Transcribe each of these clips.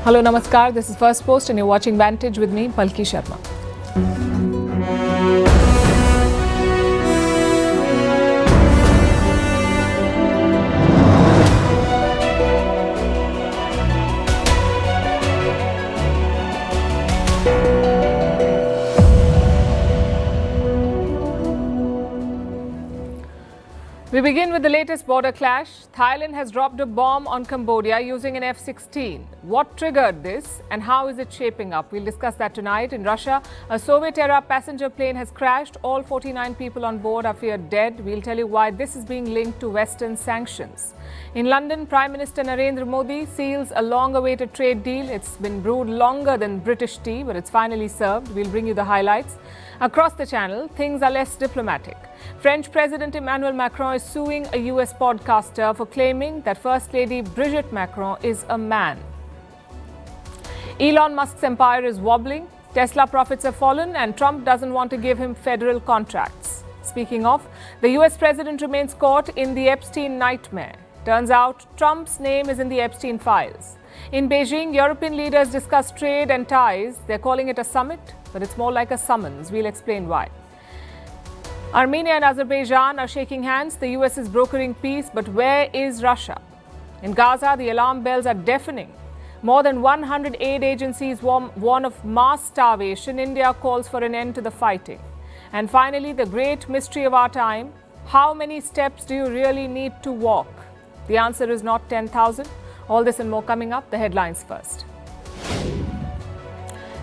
Hello, Namaskar. This is Firstpost and you're watching Vantage with me, Palki Sharma. We begin with the latest border clash. Thailand has dropped a bomb on Cambodia using an F-16. What triggered this and how is it shaping up? We'll discuss that tonight. In Russia, a Soviet-era passenger plane has crashed. All 49 people on board are feared dead. We'll tell you why this is being linked to Western sanctions. In London, Prime Minister Narendra Modi seals a long-awaited trade deal. It's been brewed longer than British tea, but it's finally served. We'll bring you the highlights. Across the channel, things are less diplomatic. French President Emmanuel Macron is suing a US podcaster for claiming that First Lady Brigitte Macron is a man. Elon Musk's empire is wobbling, Tesla profits have fallen, and Trump doesn't want to give him federal contracts. Speaking of, the US president remains caught in the Epstein nightmare. Turns out Trump's name is in the Epstein files. In Beijing, European leaders discuss trade and ties. They're calling it a summit, but it's more like a summons. We'll explain why. Armenia and Azerbaijan are shaking hands. The US is brokering peace, but where is Russia? In Gaza, the alarm bells are deafening. More than 100 aid agencies warn of mass starvation. India calls for an end to the fighting. And finally, the great mystery of our time. How many steps do you really need to walk? The answer is not 10,000. All this and more coming up. The headlines first.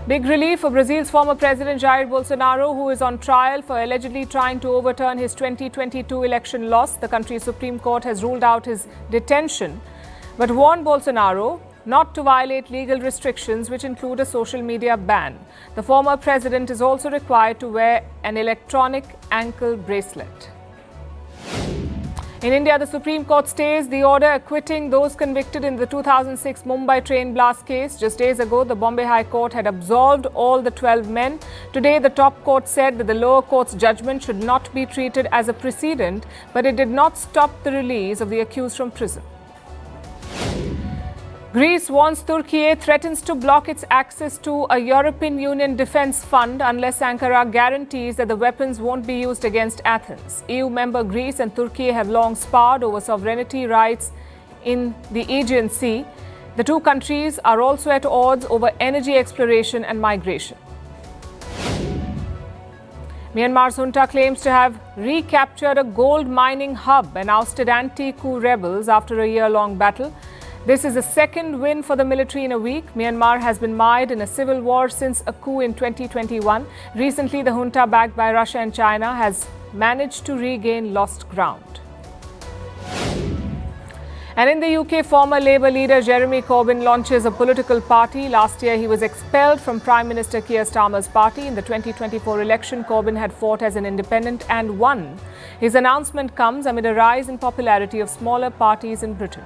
Big relief for Brazil's former president Jared Bolsinaro, who is on trial for allegedly trying to overturn his 2022 election loss. The country's Supreme Court has ruled out his detention, but warned Bolsonaro not to violate legal restrictions, which include a social media ban. The former president is also required to wear an electronic ankle bracelet. In India, the Supreme Court stays the order acquitting those convicted in the 2006 Mumbai train blast case. Just days ago, the Bombay High Court had absolved all the 12 men. Today, the top court said that the lower court's judgment should not be treated as a precedent, but it did not stop the release of the accused from prison. Greece warns Turkey threatens to block its access to a European Union defence fund unless Ankara guarantees that the weapons won't be used against Athens. EU member Greece and Turkey have long sparred over sovereignty rights in the Aegean Sea. The two countries are also at odds over energy exploration and migration. Myanmar's junta claims to have recaptured a gold mining hub and ousted anti-coup rebels after a year-long battle. This is the second win for the military in a week. Myanmar has been mired in a civil war since a coup in 2021. Recently, the junta, backed by Russia and China, has managed to regain lost ground. And in the UK, former Labour leader Jeremy Corbyn launches a political party. Last year, he was expelled from Prime Minister Keir Starmer's party. In the 2024 election, Corbyn had fought as an independent and won. His announcement comes amid a rise in popularity of smaller parties in Britain.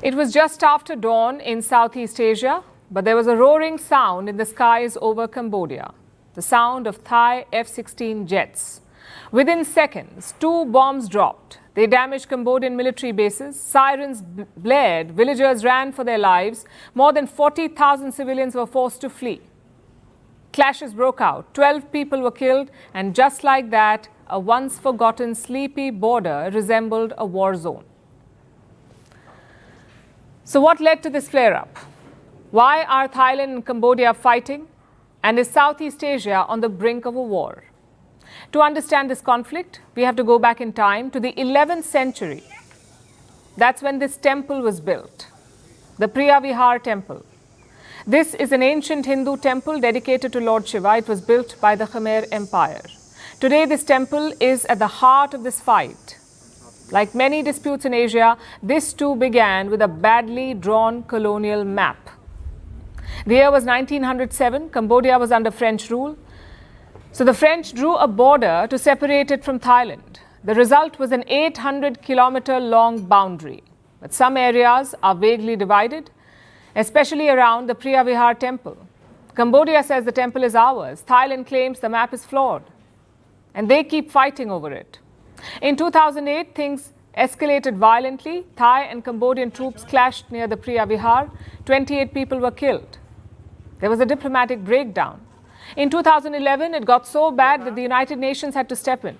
It was just after dawn in Southeast Asia, but there was a roaring sound in the skies over Cambodia. The sound of Thai F-16 jets. Within seconds, 2 bombs dropped. They damaged Cambodian military bases. Sirens blared. Villagers ran for their lives. More than 40,000 civilians were forced to flee. Clashes broke out. 12 people were killed. And just like that, a once forgotten sleepy border resembled a war zone. So what led to this flare-up? Why are Thailand and Cambodia fighting? And is Southeast Asia on the brink of a war? To understand this conflict, we have to go back in time to the 11th century. That's when this temple was built. the Priya Vihar temple. This is an ancient Hindu temple dedicated to Lord Shiva. It was built by the Khmer Empire. Today, this temple is at the heart of this fight. Like many disputes in Asia, this too began with a badly drawn colonial map. The year was 1907. Cambodia was under French rule. So the French drew a border to separate it from Thailand. The result was an 800-kilometer long boundary. But some areas are vaguely divided, especially around the Priya Vihar temple. Cambodia says the temple is ours. Thailand claims the map is flawed. And they keep fighting over it. In 2008, things escalated violently. Thai and Cambodian troops clashed near the Priya Vihar. 28 people were killed. There was a diplomatic breakdown. In 2011, it got so bad that the United Nations had to step in.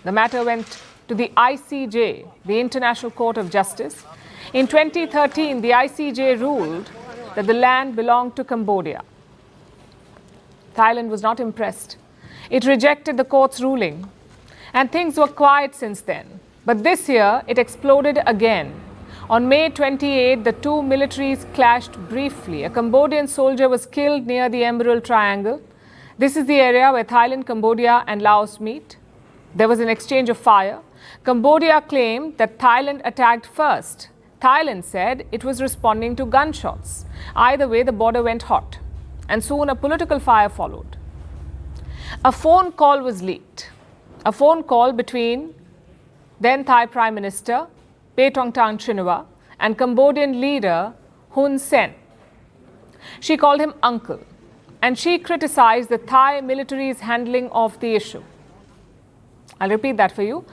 The matter went to the ICJ, the International Court of Justice. In 2013, the ICJ ruled that the land belonged to Cambodia. Thailand was not impressed. It rejected the court's ruling. And things were quiet since then. But this year, it exploded again. On May 28, the two militaries clashed briefly. A Cambodian soldier was killed near the Emerald Triangle. This is the area where Thailand, Cambodia, and Laos meet. There was an exchange of fire. Cambodia claimed that Thailand attacked first. Thailand said it was responding to gunshots. Either way, the border went hot. And soon a political fire followed. A phone call was leaked. A phone call between then Thai Prime Minister Paetongtarn Shinawatra and Cambodian leader Hun Sen. She called him uncle, and she criticized the Thai military's handling of the issue. I'll repeat that for you.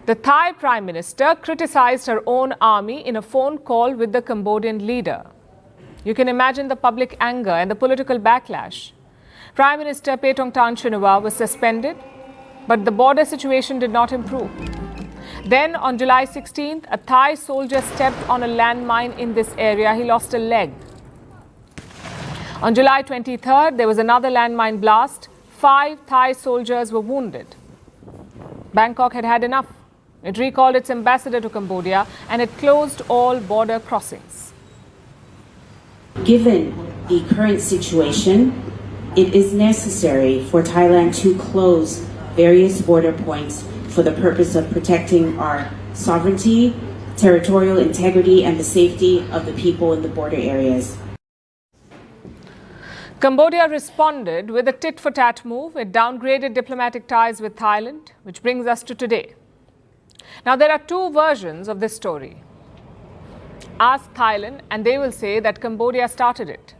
The Thai Prime Minister criticized her own army in a phone call with the Cambodian leader. You can imagine the public anger and the political backlash. Prime Minister Paetongtarn Shinawatra was suspended, but the border situation did not improve. Then, on July 16th, a Thai soldier stepped on a landmine in this area. He lost a leg. On July 23rd, there was another landmine blast. 5 Thai soldiers were wounded. Bangkok had had enough. It recalled its ambassador to Cambodia and it closed all border crossings. Given the current situation, it is necessary for Thailand to close various border points for the purpose of protecting our sovereignty, territorial integrity, and the safety of the people in the border areas. Cambodia responded with a tit-for-tat move. It downgraded diplomatic ties with Thailand, which brings us to today. Now, there are 2 versions of this story. Ask Thailand, and they will say that Cambodia started it.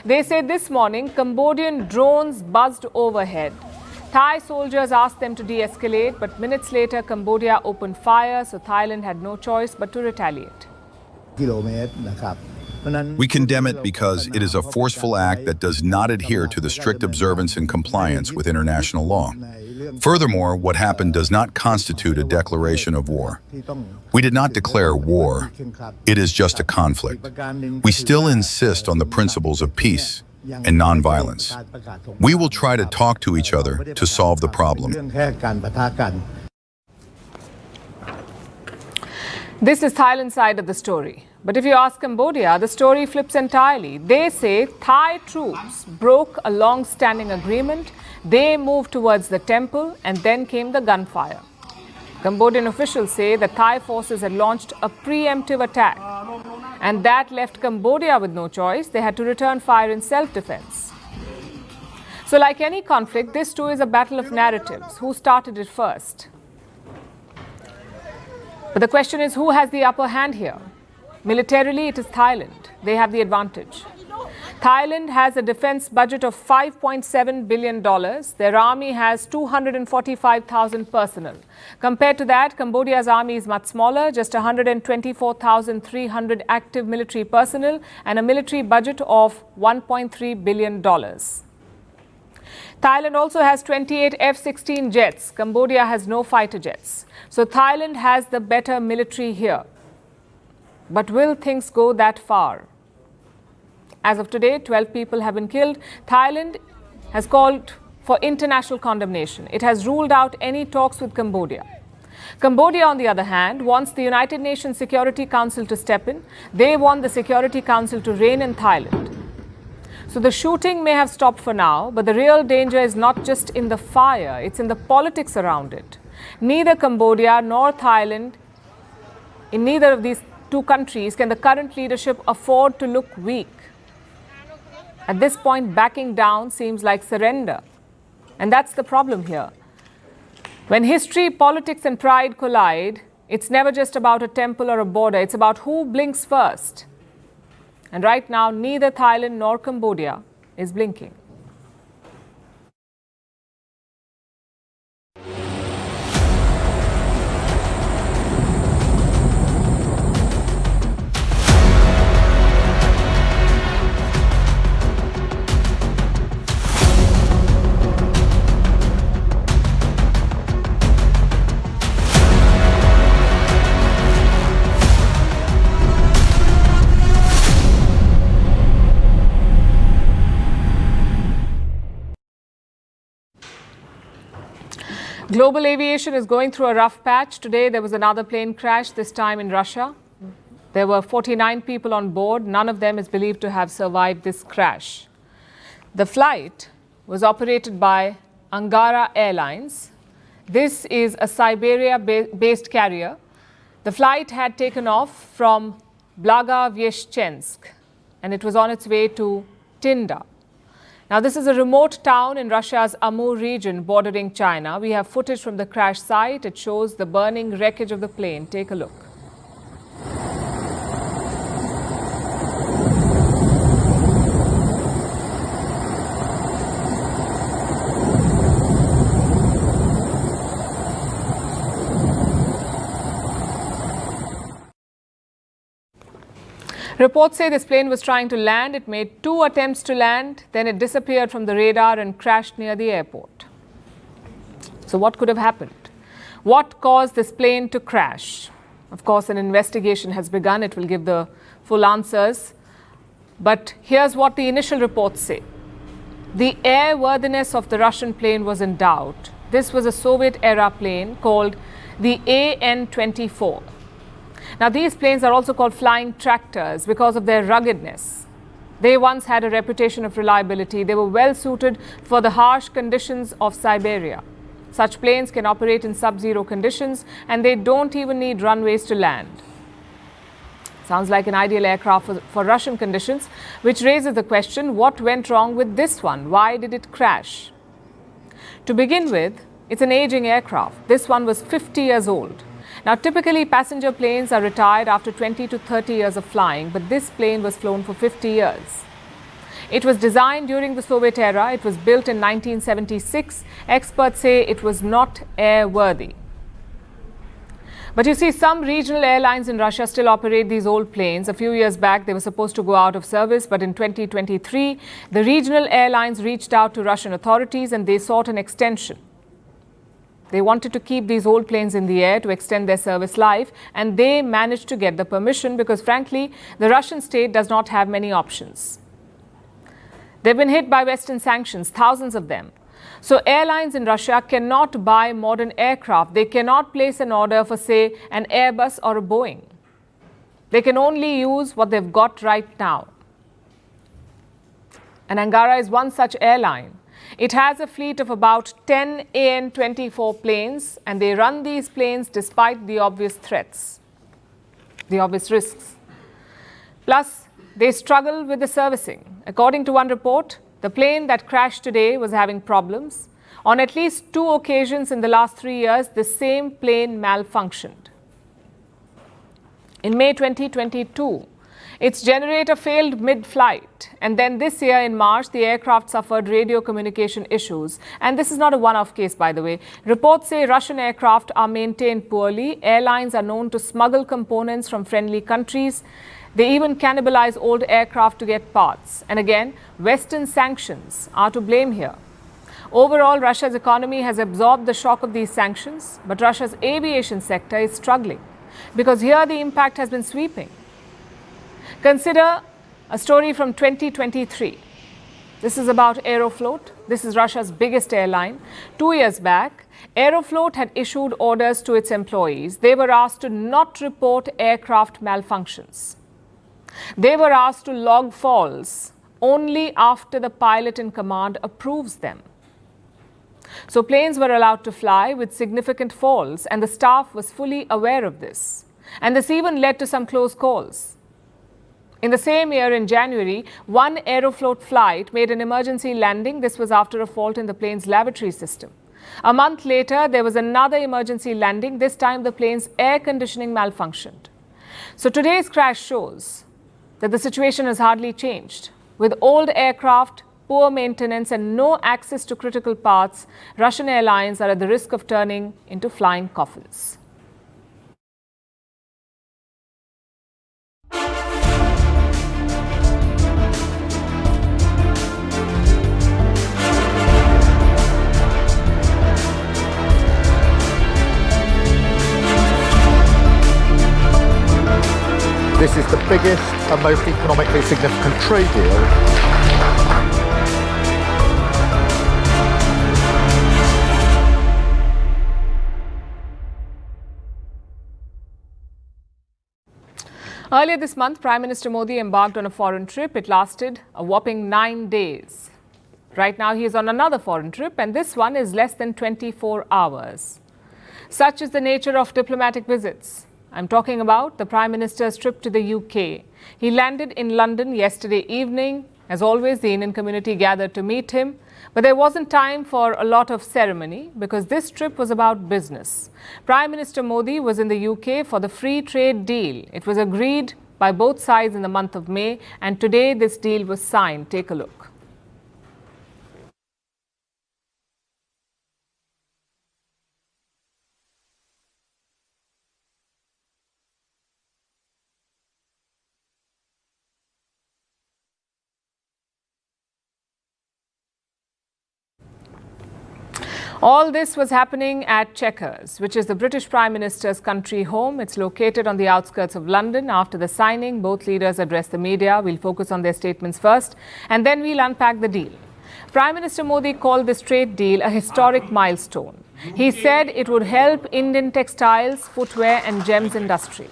They say this morning, Cambodian drones buzzed overhead. Thai soldiers asked them to de-escalate, but minutes later, Cambodia opened fire, so Thailand had no choice but to retaliate. We condemn it because it is a forceful act that does not adhere to the strict observance and compliance with international law. Furthermore, what happened does not constitute a declaration of war. We did not declare war. It is just a conflict. We still insist on the principles of peace and nonviolence. We will try to talk to each other to solve the problem. This is Thailand's side of the story. But if you ask Cambodia, the story flips entirely. They say Thai troops broke a long-standing agreement. They moved towards the temple, and then came the gunfire. Cambodian officials say that Thai forces had launched a preemptive attack, and that left Cambodia with no choice. They had to return fire in self-defense. So like any conflict, this too is a battle of narratives. Who started it first? But the question is, who has the upper hand here? Militarily, it is Thailand. They have the advantage. Thailand has a defense budget of $5.7 billion. Their army has 245,000 personnel. Compared to that, Cambodia's army is much smaller, just 124,300 active military personnel and a military budget of $1.3 billion. Thailand also has 28 F-16 jets. Cambodia has no fighter jets. So Thailand has the better military here. But will things go that far? As of today, 12 people have been killed. Thailand has called for international condemnation. It has ruled out any talks with Cambodia. Cambodia, on the other hand, wants the United Nations Security Council to step in. They want the Security Council to rein in Thailand. So the shooting may have stopped for now, but the real danger is not just in the fire, it's in the politics around it. Neither Cambodia nor Thailand, in neither of these two countries, can the current leadership afford to look weak. At this point, backing down seems like surrender. And that's the problem here. When history, politics and pride collide, it's never just about a temple or a border, it's about who blinks first. And right now, neither Thailand nor Cambodia is blinking. Global aviation is going through a rough patch. Today, there was another plane crash, this time in Russia. There were 49 people on board. None of them is believed to have survived this crash. The flight was operated by Angara Airlines. This is a Siberia-based carrier. The flight had taken off from Blagoveschensk, and it was on its way to Tinda. Now, this is a remote town in Russia's Amur region bordering China. We have footage from the crash site. It shows the burning wreckage of the plane. Take a look. Reports say this plane was trying to land. It made 2 attempts to land, then it disappeared from the radar and crashed near the airport. So what could have happened? What caused this plane to crash? Of course, an investigation has begun. It will give the full answers. But here's what the initial reports say. The airworthiness of the Russian plane was in doubt. This was a Soviet-era plane called the An-24. Now, these planes are also called flying tractors because of their ruggedness. They once had a reputation of reliability. They were well suited for the harsh conditions of Siberia. Such planes can operate in sub-zero conditions, and they don't even need runways to land. Sounds like an ideal aircraft for Russian conditions, which raises the question, what went wrong with this one? Why did it crash? To begin with, it's an aging aircraft. This one was 50 years old. Now, typically, passenger planes are retired after 20 to 30 years of flying, but this plane was flown for 50 years. It was designed during the Soviet era. It was built in 1976. Experts say it was not airworthy. But you see, some regional airlines in Russia still operate these old planes. A few years back, they were supposed to go out of service, but in 2023, the regional airlines reached out to Russian authorities and they sought an extension. They wanted to keep these old planes in the air to extend their service life, and they managed to get the permission because, frankly, the Russian state does not have many options. They've been hit by Western sanctions, thousands of them. So airlines in Russia cannot buy modern aircraft. They cannot place an order for, say, an Airbus or a Boeing. They can only use what they've got right now. And Angara is one such airline. It has a fleet of about 10 An-24 planes, and they run these planes despite the obvious threats, the obvious risks. Plus, they struggle with the servicing. According to one report, the plane that crashed today was having problems. On at least 2 occasions in the last 3 years, the same plane malfunctioned. In May 2022, its generator failed mid-flight, and then this year in March, the aircraft suffered radio communication issues. And this is not a one-off case, by the way. Reports say Russian aircraft are maintained poorly. Airlines are known to smuggle components from friendly countries. They even cannibalize old aircraft to get parts. And again, Western sanctions are to blame here. Overall, Russia's economy has absorbed the shock of these sanctions, but Russia's aviation sector is struggling because here the impact has been sweeping. Consider a story from 2023. This is about Aeroflot. This is Russia's biggest airline. 2 years back, Aeroflot had issued orders to its employees. They were asked to not report aircraft malfunctions. They were asked to log falls only after the pilot in command approves them. So planes were allowed to fly with significant falls, and the staff was fully aware of this. And this even led to some close calls. In the same year, in January, one Aeroflot flight made an emergency landing. This was after a fault in the plane's lavatory system. A month later, there was another emergency landing. This time, the plane's air conditioning malfunctioned. So today's crash shows that the situation has hardly changed. With old aircraft, poor maintenance and no access to critical parts, Russian airlines are at the risk of turning into flying coffins. This is the biggest and most economically significant trade deal. Earlier this month, Prime Minister Modi embarked on a foreign trip. It lasted a whopping 9 days. Right now, he is on another foreign trip, and this one is less than 24 hours. Such is the nature of diplomatic visits. I'm talking about the Prime Minister's trip to the UK. He landed in London yesterday evening. As always, the Indian community gathered to meet him. But there wasn't time for a lot of ceremony because this trip was about business. Prime Minister Modi was in the UK for the free trade deal. It was agreed by both sides in the month of May, and today this deal was signed. Take a look. All this was happening at Chequers, which is the British Prime Minister's country home. It's located on the outskirts of London. After the signing, both leaders addressed the media. We'll focus on their statements first, and then we'll unpack the deal. Prime Minister Modi called this trade deal a historic milestone. He said it would help Indian textiles, footwear and gems industry.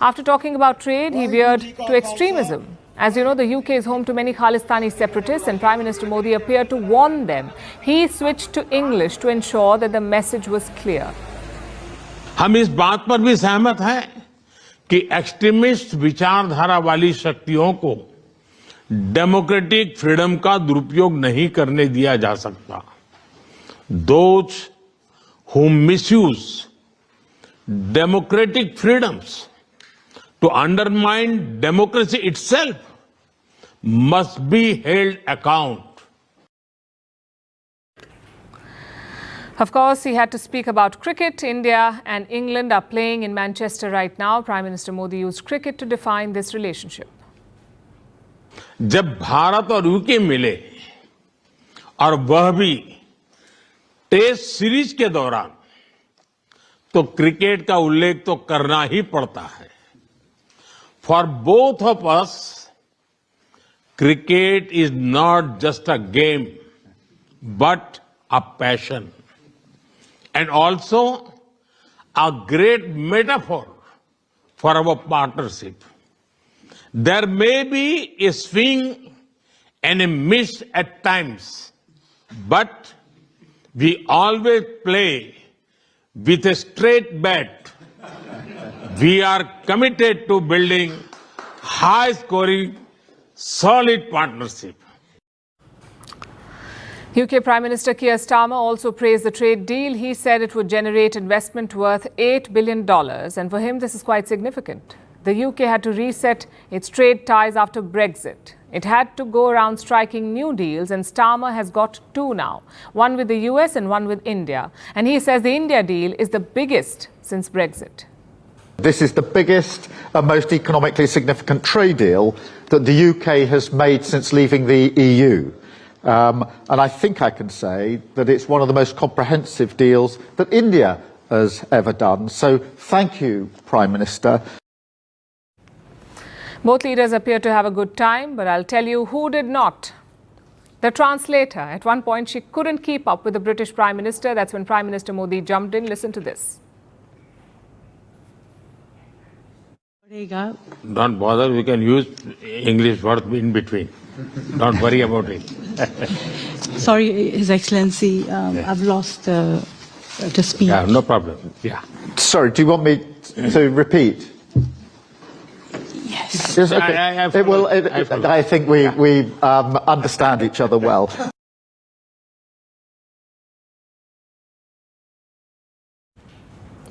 After talking about trade, he veered to extremism. As you know, the UK is home to many Khalistani separatists, and Prime Minister Modi appeared to warn them. He switched to English to ensure that the message was clear. हम इस बात पर भी सहमत हैं कि extremist विचारधारा वाली शक्तियों को डेमोक्रेटिक फ्रीडम का दुरुपयोग नहीं करने दिया जा सकता. Those who misuse democratic freedoms to undermine democracy itself must be held account. Of course, he had to speak about cricket. India and England are playing in Manchester right now. Prime Minister Modi used cricket to define this relationship. जब भारत और UK मिले और वह भी test series के दौरान, तो cricket का उल्लेख तो करना ही पड़ता है. For both of us, cricket is not just a game, but a passion. And also a great metaphor for our partnership. There may be a swing and a miss at times, but we always play with a straight bat. We are committed to building high-scoring, solid partnership. UK Prime Minister Keir Starmer also praised the trade deal. He said it would generate investment worth $8 billion. And for him, this is quite significant. The UK had to reset its trade ties after Brexit. It had to go around striking new deals, and Starmer has got two now, one with the US and one with India. And he says the India deal is the biggest since Brexit. This is the biggest and most economically significant trade deal that the UK has made since leaving the EU. And I think I can say that it's one of the most comprehensive deals that India has ever done. So thank you, Prime Minister. Both leaders appear to have a good time, but I'll tell you who did not. The translator, at one point, she couldn't keep up with the British Prime Minister. That's when Prime Minister Modi jumped in. Listen to this. Don't bother, we can use English words in between. Don't worry about it. Sorry, His Excellency, I've lost the speech. Yeah, no problem. Yeah. Sorry, do you want me to repeat? Yes. Yes, okay. I think we understand each other well.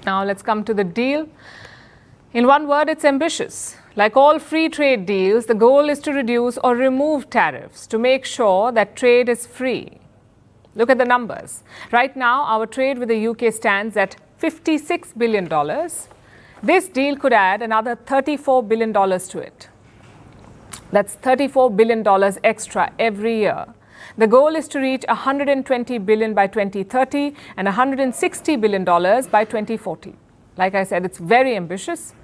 Now let's come to the deal. In one word, it's ambitious. Like all free trade deals, the goal is to reduce or remove tariffs to make sure that trade is free. Look at the numbers. Right now, our trade with the UK stands at $56 billion. This deal could add another $34 billion to it. That's $34 billion extra every year. The goal is to reach $120 billion by 2030 and $160 billion by 2040. Like I said, it's very ambitious.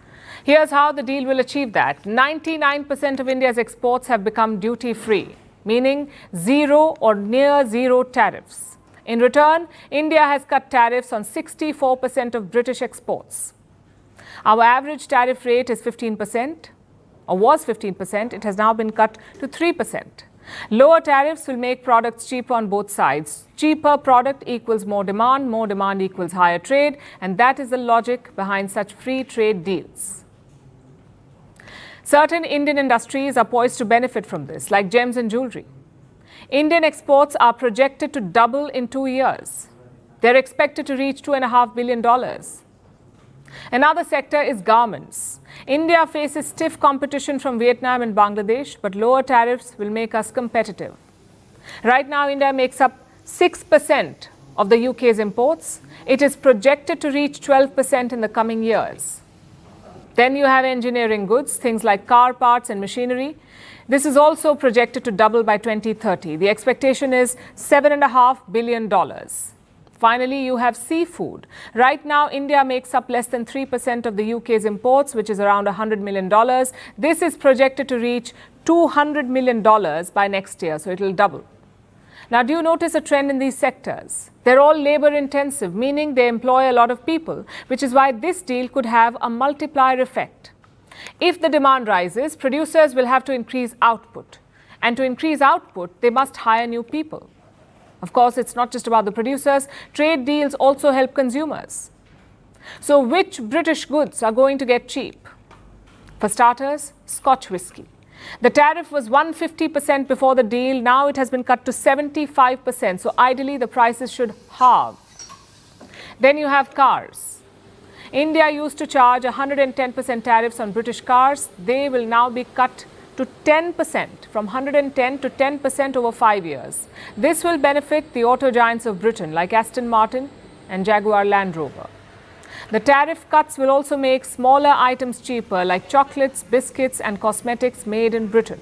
Here's how the deal will achieve that. 99% of India's exports have become duty-free, meaning zero or near zero tariffs. In return, India has cut tariffs on 64% of British exports. Our average tariff rate is 15%, or was 15%. It has now been cut to 3%. Lower tariffs will make products cheaper on both sides. Cheaper product equals more demand equals higher trade, and that is the logic behind such free trade deals. Certain Indian industries are poised to benefit from this, like gems and jewelry. Indian exports are projected to double in 2 years. They're expected to reach $2.5 billion. Another sector is garments. India faces stiff competition from Vietnam and Bangladesh, but lower tariffs will make us competitive. Right now, India makes up 6% of the UK's imports. It is projected to reach 12% in the coming years. Then you have engineering goods, things like car parts and machinery. This is also projected to double by 2030. The expectation is $7.5 billion. Finally, you have seafood. Right now, India makes up less than 3% of the UK's imports, which is around $100 million. This is projected to reach $200 million by next year, so it will double. Now, do you notice a trend in these sectors? They're all labor-intensive, meaning they employ a lot of people, which is why this deal could have a multiplier effect. If the demand rises, producers will have to increase output. And to increase output, they must hire new people. Of course, it's not just about the producers. Trade deals also help consumers. So which British goods are going to get cheap? For starters, Scotch whisky. The tariff was 150% before the deal. Now it has been cut to 75%. So ideally, the prices should halve. Then you have cars. India used to charge 110% tariffs on British cars. They will now be cut to 10%, from 110 to 10% over 5 years. This will benefit the auto giants of Britain like Aston Martin and Jaguar Land Rover. The tariff cuts will also make smaller items cheaper like chocolates, biscuits and cosmetics made in Britain.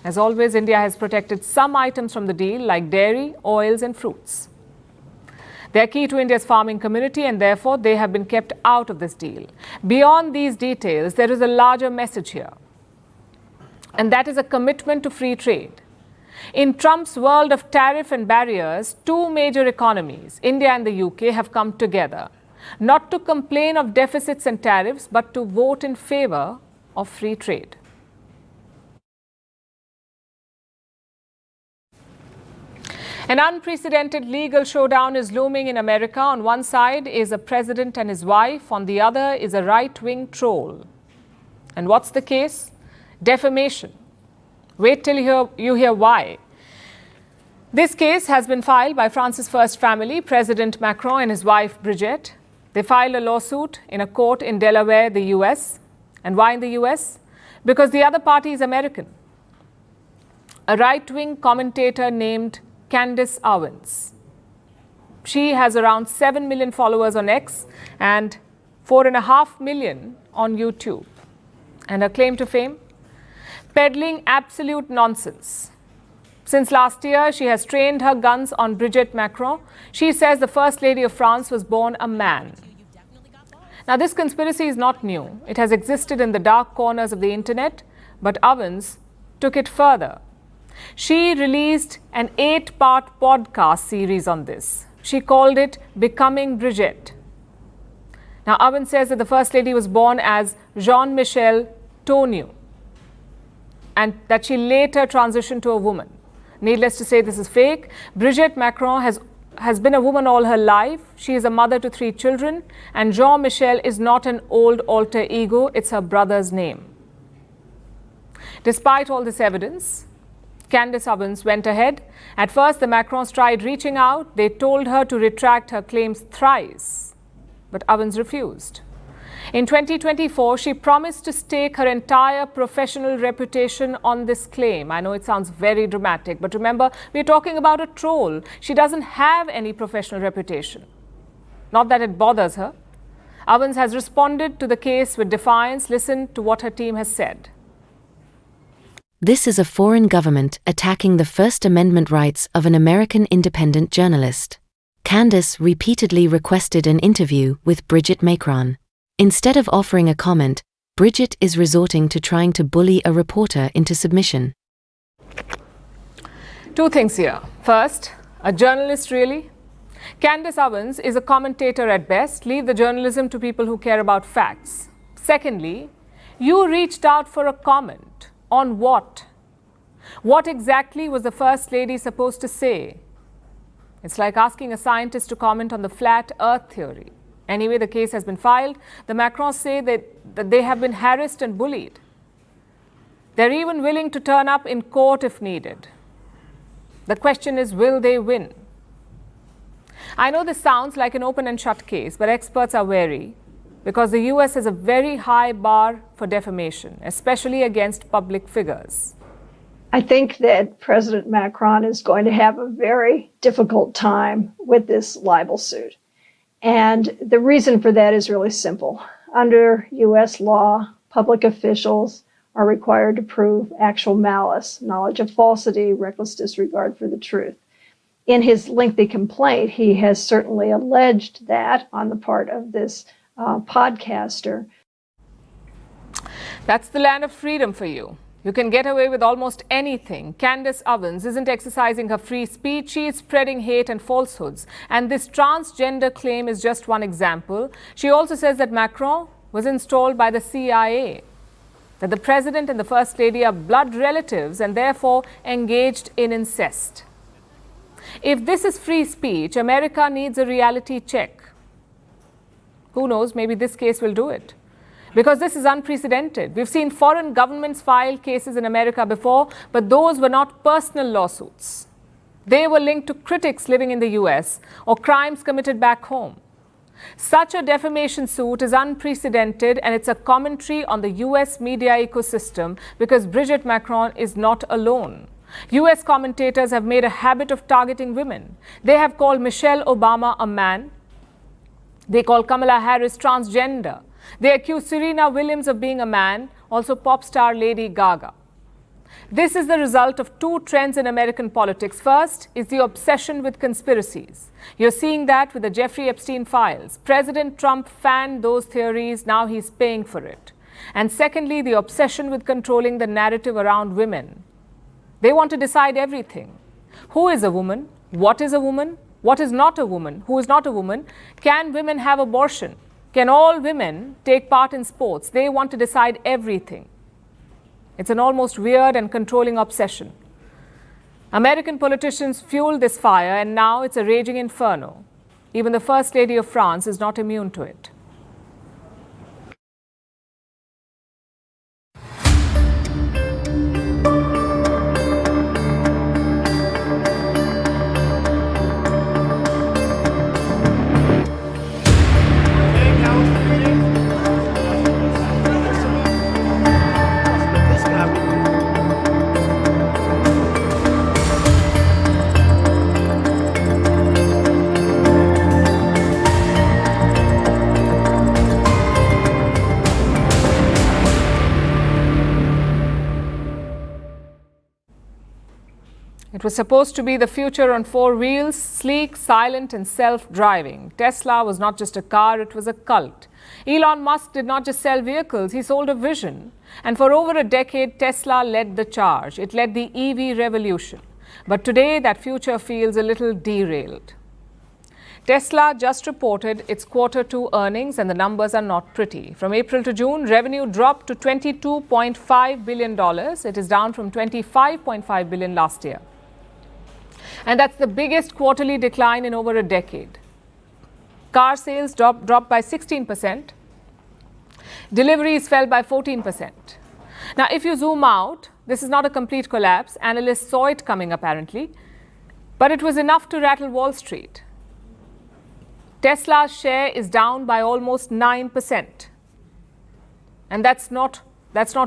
As always, India has protected some items from the deal like dairy, oils and fruits. They are key to India's farming community and therefore they have been kept out of this deal. Beyond these details, there is a larger message here. And that is a commitment to free trade. In Trump's world of tariff and barriers, two major economies, India and the UK, have come together. Not to complain of deficits and tariffs, but to vote in favor of free trade. An unprecedented legal showdown is looming in America. On one side is a president and his wife. On the other is a right-wing troll. And what's the case? Defamation. Wait till you hear why. This case has been filed by France's first family, President Macron and his wife Brigitte. They filed a lawsuit in a court in Delaware, the US. And why in the US? Because the other party is American. A right-wing commentator named Candace Owens. She has around 7 million followers on X and 4.5 million on YouTube. And her claim to fame? Peddling absolute nonsense. Since last year, she has trained her guns on Brigitte Macron. She says the First Lady of France was born a man. Now, this conspiracy is not new. It has existed in the dark corners of the internet, but Owens took it further. She released an 8-part podcast series on this. She called it Becoming Brigitte. Now, Owens says that the First Lady was born as Jean-Michel Tonu and that she later transitioned to a woman. Needless to say, this is fake. Brigitte Macron has been a woman all her life. She is a mother to 3 children, and Jean-Michel is not an old alter ego, it's her brother's name. Despite all this evidence, Candace Owens went ahead. At first, the Macrons tried reaching out. They told her to retract her claims thrice, but Owens refused. In 2024, she promised to stake her entire professional reputation on this claim. I know it sounds very dramatic, but remember, we're talking about a troll. She doesn't have any professional reputation. Not that it bothers her. Owens has responded to the case with defiance. Listen to what her team has said. This is a foreign government attacking the First Amendment rights of an American independent journalist. Candace repeatedly requested an interview with Brigitte Macron. Instead of offering a comment, Brigitte is resorting to trying to bully a reporter into submission. 2 things here. First, a journalist really? Candace Owens is a commentator at best. Leave the journalism to people who care about facts. Secondly, you reached out for a comment. On what? What exactly was the First Lady supposed to say? It's like asking a scientist to comment on the flat earth theory. Anyway, the case has been filed. The Macrons say that they have been harassed and bullied. They're even willing to turn up in court if needed. The question is, will they win? I know this sounds like an open and shut case, but experts are wary because the US has a very high bar for defamation, especially against public figures. I think that President Macron is going to have a very difficult time with this libel suit. And the reason for that is really simple. Under US law, public officials are required to prove actual malice, knowledge of falsity, reckless disregard for the truth. In his lengthy complaint, he has certainly alleged that on the part of this podcaster. That's the land of freedom for you. You can get away with almost anything. Candace Owens isn't exercising her free speech. She is spreading hate and falsehoods. And this transgender claim is just one example. She also says that Macron was installed by the CIA, that the president and the First Lady are blood relatives and therefore engaged in incest. If this is free speech, America needs a reality check. Who knows, maybe this case will do it. Because this is unprecedented. We've seen foreign governments file cases in America before, but those were not personal lawsuits. They were linked to critics living in the US or crimes committed back home. Such a defamation suit is unprecedented, and it's a commentary on the US media ecosystem because Brigitte Macron is not alone. US commentators have made a habit of targeting women. They have called Michelle Obama a man. They call Kamala Harris transgender. They accuse Serena Williams of being a man, also pop star Lady Gaga. This is the result of 2 trends in American politics. First is the obsession with conspiracies. You're seeing that with the Jeffrey Epstein files. President Trump fanned those theories, now he's paying for it. And secondly, the obsession with controlling the narrative around women. They want to decide everything. Who is a woman? What is a woman? What is not a woman? Who is not a woman? Can women have abortion? Can all women take part in sports? They want to decide everything. It's an almost weird and controlling obsession. American politicians fueled this fire, and now it's a raging inferno. Even the First Lady of France is not immune to it. It was supposed to be the future on four wheels, sleek, silent and self-driving. Tesla was not just a car, it was a cult. Elon Musk did not just sell vehicles, he sold a vision. And for over a decade, Tesla led the charge. It led the EV revolution. But today, that future feels a little derailed. Tesla just reported its Q2 earnings and the numbers are not pretty. From April to June, revenue dropped to $22.5 billion. It is down from $25.5 billion last year. And that's the biggest quarterly decline in over a decade. Car sales dropped by 16%. Deliveries fell by 14%. Now, if you zoom out, this is not a complete collapse. Analysts saw it coming apparently, but it was enough to rattle Wall Street. Tesla's share is down by almost 9%. And that's not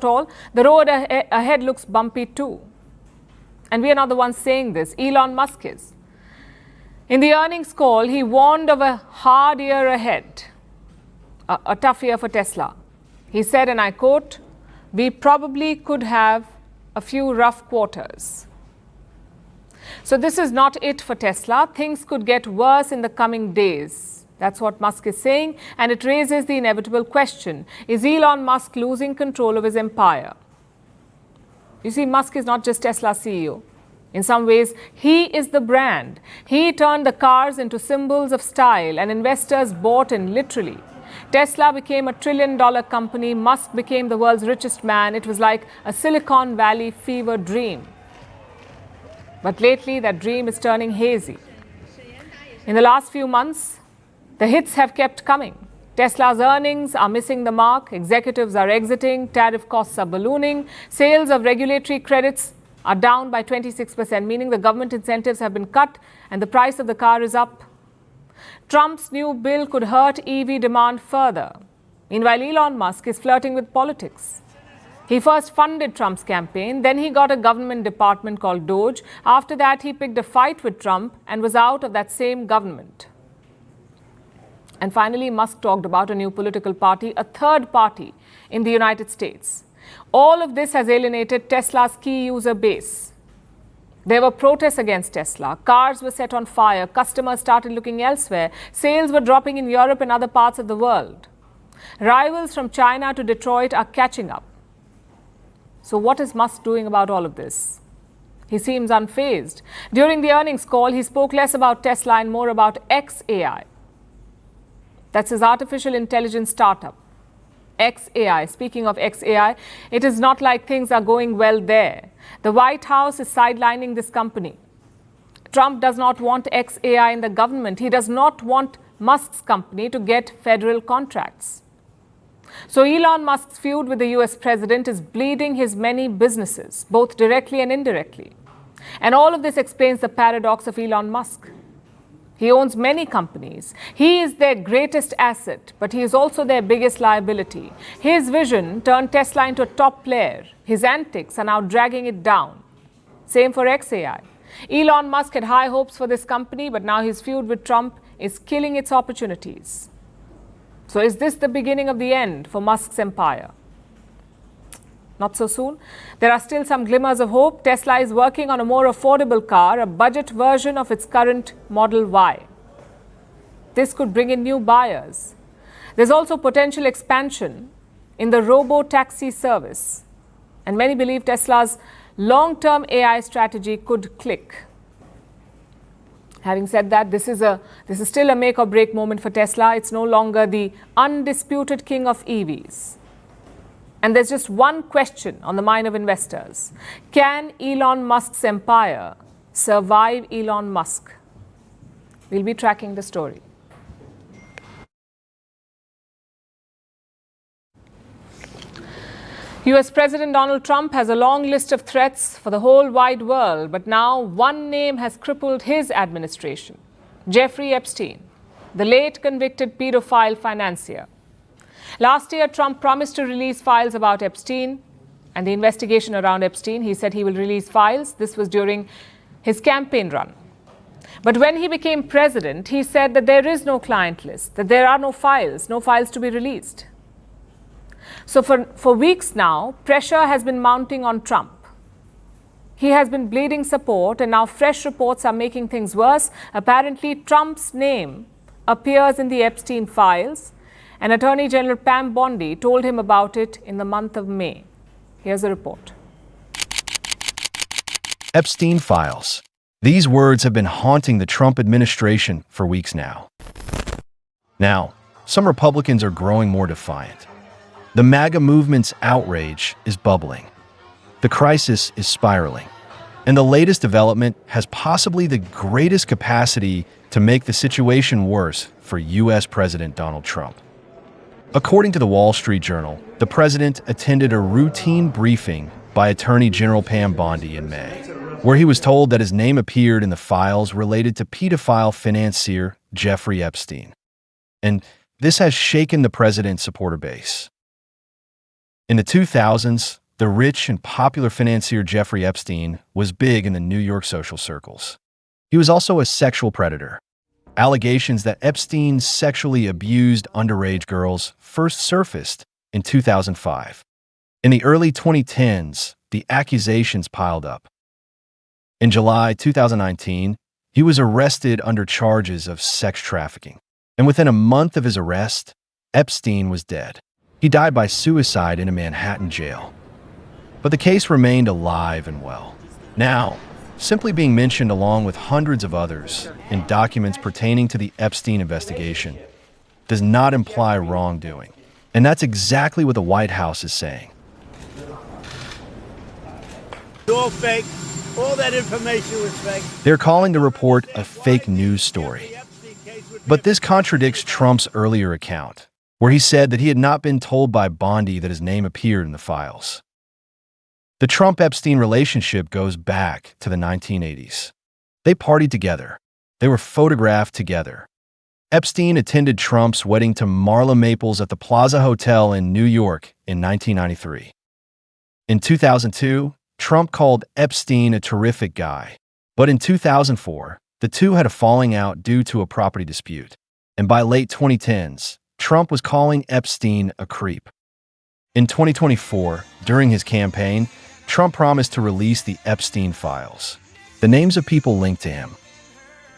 all. The road ahead looks bumpy too. And we are not the ones saying this. Elon Musk is. In the earnings call, he warned of a hard year ahead, a tough year for Tesla. He said, and I quote, "We probably could have a few rough quarters." So this is not it for Tesla. Things could get worse in the coming days. That's what Musk is saying, and it raises the inevitable question: is Elon Musk losing control of his empire? You see, Musk is not just Tesla's CEO. In some ways, he is the brand. He turned the cars into symbols of style, and investors bought in literally. Tesla became a $1 trillion company. Musk became the world's richest man. It was like a Silicon Valley fever dream. But lately, that dream is turning hazy. In the last few months, the hits have kept coming. Tesla's earnings are missing the mark. Executives are exiting. Tariff costs are ballooning. Sales of regulatory credits are down by 26%, meaning the government incentives have been cut and the price of the car is up. Trump's new bill could hurt EV demand further. Meanwhile, Elon Musk is flirting with politics. He first funded Trump's campaign, then he got a government department called DOGE. After that, he picked a fight with Trump and was out of that same government. And finally, Musk talked about a new political party, a third party in the United States. All of this has alienated Tesla's key user base. There were protests against Tesla. Cars were set on fire. Customers started looking elsewhere. Sales were dropping in Europe and other parts of the world. Rivals from China to Detroit are catching up. So what is Musk doing about all of this? He seems unfazed. During the earnings call, he spoke less about Tesla and more about xAI. That's his artificial intelligence startup. xAI. Speaking of xAI, it is not like things are going well there. The White House is sidelining this company. Trump does not want xAI in the government. He does not want Musk's company to get federal contracts. So Elon Musk's feud with the US president is bleeding his many businesses, both directly and indirectly. And all of this explains the paradox of Elon Musk. He owns many companies. He is their greatest asset, but he is also their biggest liability. His vision turned Tesla into a top player. His antics are now dragging it down. Same for xAI. Elon Musk had high hopes for this company, but now his feud with Trump is killing its opportunities. So is this the beginning of the end for Musk's empire? Not so soon. There are still some glimmers of hope. Tesla is working on a more affordable car, a budget version of its current Model Y. This could bring in new buyers. There's also potential expansion in the robo-taxi service. And many believe Tesla's long-term AI strategy could click. Having said that, this is still a make or break moment for Tesla. It's no longer the undisputed king of EVs. And there's just one question on the mind of investors. Can Elon Musk's empire survive Elon Musk? We'll be tracking the story. US President Donald Trump has a long list of threats for the whole wide world, but now one name has crippled his administration: Jeffrey Epstein, the late convicted pedophile financier. Last year, Trump promised to release files about Epstein and the investigation around Epstein. He said he will release files. This was during his campaign run. But when he became president, he said that there is no client list, that there are no files to be released. So for weeks now, pressure has been mounting on Trump. He has been bleeding support, and now fresh reports are making things worse. Apparently, Trump's name appears in the Epstein files, and Attorney General Pam Bondi told him about it in the month of May. Here's a report. Epstein files. These words have been haunting the Trump administration for weeks now. Now, some Republicans are growing more defiant. The MAGA movement's outrage is bubbling. The crisis is spiraling. And the latest development has possibly the greatest capacity to make the situation worse for U.S. President Donald Trump. According to the Wall Street Journal, the president attended a routine briefing by Attorney General Pam Bondi in May, where he was told that his name appeared in the files related to pedophile financier Jeffrey Epstein. And this has shaken the president's supporter base. In the 2000s, the rich and popular financier Jeffrey Epstein was big in the New York social circles. He was also a sexual predator. Allegations that Epstein sexually abused underage girls first surfaced in 2005. In the early 2010s, the accusations piled up. In July 2019, he was arrested under charges of sex trafficking. And within a month of his arrest, Epstein was dead. He died by suicide in a Manhattan jail. But the case remained alive and well. Now, simply being mentioned along with hundreds of others in documents pertaining to the Epstein investigation does not imply wrongdoing. And that's exactly what the White House is saying. It's all fake. All that information was fake. They're calling the report a fake news story. But this contradicts Trump's earlier account, where he said that he had not been told by Bondi that his name appeared in the files. The Trump-Epstein relationship goes back to the 1980s. They partied together. They were photographed together. Epstein attended Trump's wedding to Marla Maples at the Plaza Hotel in New York in 1993. In 2002, Trump called Epstein a terrific guy. But in 2004, the two had a falling out due to a property dispute. And by late 2010s, Trump was calling Epstein a creep. In 2024, during his campaign, Trump promised to release the Epstein files, the names of people linked to him.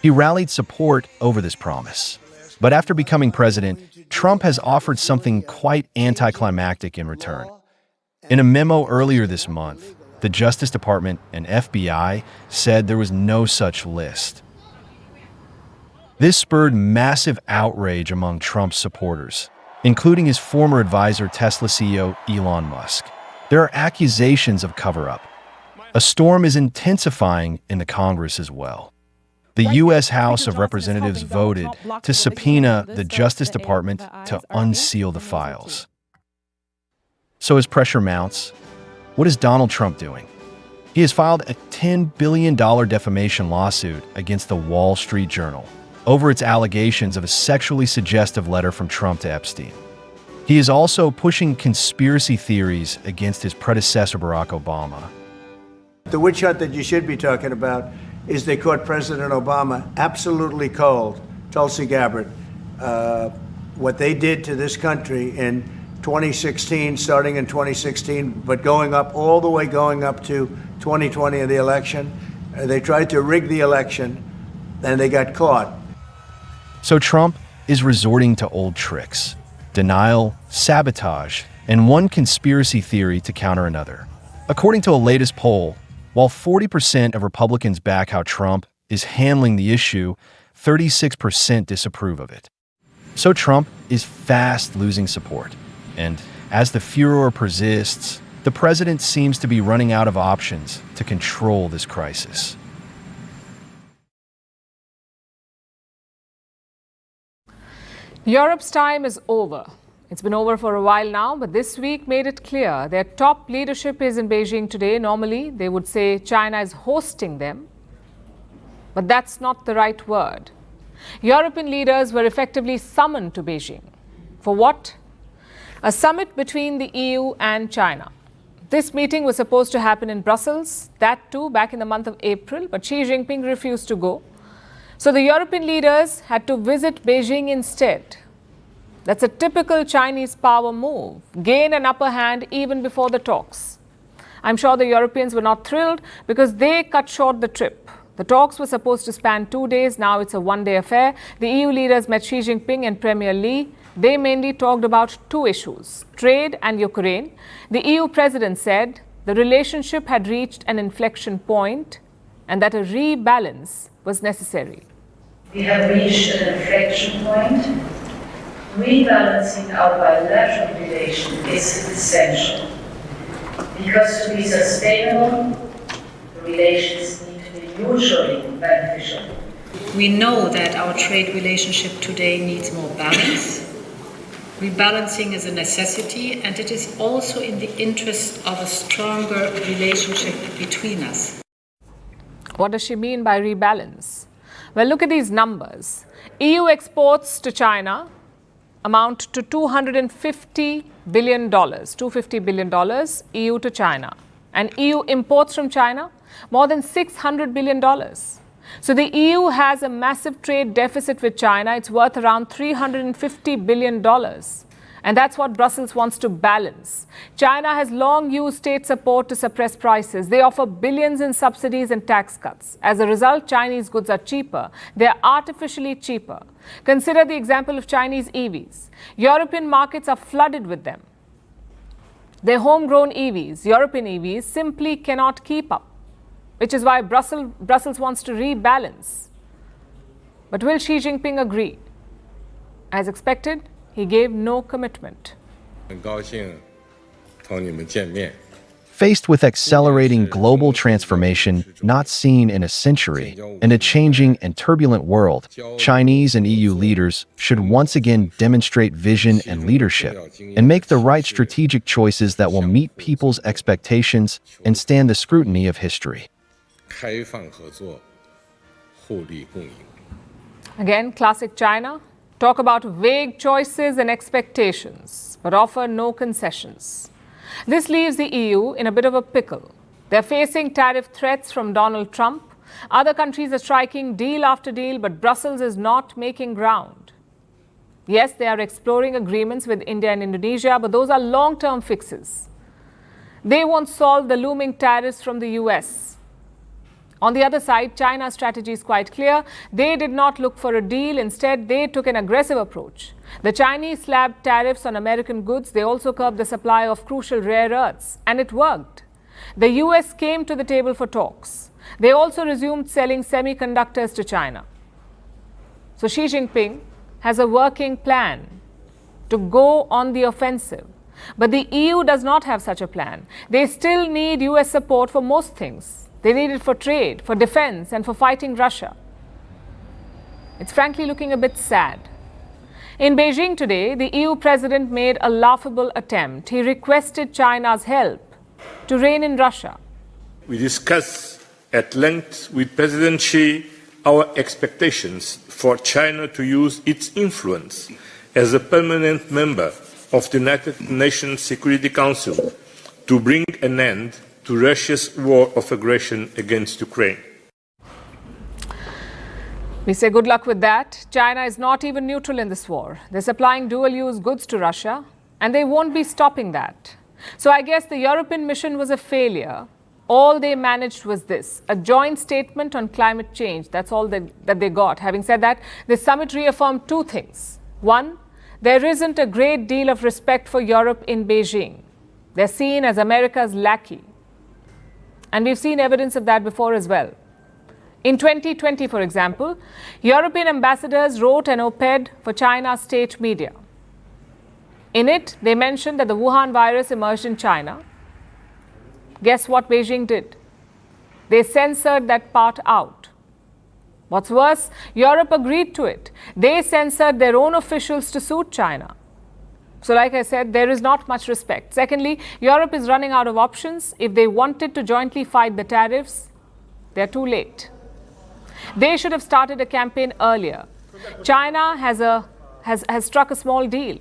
He rallied support over this promise. But after becoming president, Trump has offered something quite anticlimactic in return. In a memo earlier this month, the Justice Department and FBI said there was no such list. This spurred massive outrage among Trump's supporters, including his former advisor, Tesla CEO Elon Musk. There are accusations of cover-up. A storm is intensifying in the Congress as well. The U.S. House of Representatives voted to subpoena the Justice Department to unseal the files. So as pressure mounts, what is Donald Trump doing? He has filed a $10 billion defamation lawsuit against the Wall Street Journal over its allegations of a sexually suggestive letter from Trump to Epstein. He is also pushing conspiracy theories against his predecessor, Barack Obama. The witch hunt that you should be talking about is they caught President Obama absolutely cold, Tulsi Gabbard. What they did to this country in 2016, starting in 2016, but going up all the way going up to 2020 in the election. They tried to rig the election, and they got caught. So Trump is resorting to old tricks: denial, sabotage, and one conspiracy theory to counter another. According to a latest poll, while 40% of Republicans back how Trump is handling the issue, 36% disapprove of it. So Trump is fast losing support. And as the furor persists, the president seems to be running out of options to control this crisis. Europe's time is over. It's been over for a while now, but this week made it clear their top leadership is in Beijing today. Normally, they would say China is hosting them, but that's not the right word. European leaders were effectively summoned to Beijing. For what? A summit between the EU and China. This meeting was supposed to happen in Brussels, that too back in the month of April, but Xi Jinping refused to go. So the European leaders had to visit Beijing instead. That's a typical Chinese power move, gain an upper hand even before the talks. I'm sure the Europeans were not thrilled because they cut short the trip. The talks were supposed to span 2 days. Now it's a one-day affair. The EU leaders met Xi Jinping and Premier Li. They mainly talked about two issues, trade and Ukraine. The EU president said the relationship had reached an inflection point and that a rebalance was necessary. We have reached an inflection point. Rebalancing our bilateral relation is essential. Because to be sustainable, the relations need to be mutually beneficial. We know that our trade relationship today needs more balance. Rebalancing is a necessity, and it is also in the interest of a stronger relationship between us. What does she mean by rebalance? Well, look at these numbers. EU exports to China amount to $250 billion, $250 billion, EU to China. And EU imports from China, more than $600 billion. So the EU has a massive trade deficit with China. It's worth around $350 billion. And that's what Brussels wants to balance. China has long used state support to suppress prices. They offer billions in subsidies and tax cuts. As a result, Chinese goods are cheaper. They're artificially cheaper. Consider the example of Chinese EVs. European markets are flooded with them. Their homegrown EVs, European EVs, simply cannot keep up, which is why Brussels wants to rebalance. But will Xi Jinping agree? As expected, he gave no commitment. Faced with accelerating global transformation not seen in a century and a changing and turbulent world, Chinese and EU leaders should once again demonstrate vision and leadership and make the right strategic choices that will meet people's expectations and stand the scrutiny of history. Again, classic China. Talk about vague choices and expectations, but offer no concessions. This leaves the EU in a bit of a pickle. They're facing tariff threats from Donald Trump. Other countries are striking deal after deal, but Brussels is not making ground. Yes, they are exploring agreements with India and Indonesia, but those are long-term fixes. They won't solve the looming tariffs from the US. On the other side, China's strategy is quite clear. They did not look for a deal. Instead, they took an aggressive approach. The Chinese slapped tariffs on American goods. They also curbed the supply of crucial rare earths. And it worked. The US came to the table for talks. They also resumed selling semiconductors to China. So Xi Jinping has a working plan to go on the offensive. But the EU does not have such a plan. They still need US support for most things. They need it for trade, for defense, and for fighting Russia. It's frankly looking a bit sad. In Beijing today, the EU president made a laughable attempt. He requested China's help to rein in Russia. We discussed at length with President Xi our expectations for China to use its influence as a permanent member of the United Nations Security Council to bring an end to Russia's war of aggression against Ukraine. We say good luck with that. China is not even neutral in this war. They're supplying dual-use goods to Russia, and they won't be stopping that. So I guess the European mission was a failure. All they managed was this, a joint statement on climate change. That's all that they got. Having said that, the summit reaffirmed two things. One, there isn't a great deal of respect for Europe in Beijing. They're seen as America's lackey. And we've seen evidence of that before as well. In 2020, for example, European ambassadors wrote an op-ed for China's state media. In it, they mentioned that the Wuhan virus emerged in China. Guess what Beijing did? They censored that part out. What's worse, Europe agreed to it. They censored their own officials to suit China. So like I said, there is not much respect. Secondly, Europe is running out of options. If they wanted to jointly fight the tariffs, they're too late. They should have started a campaign earlier. China has struck a small deal.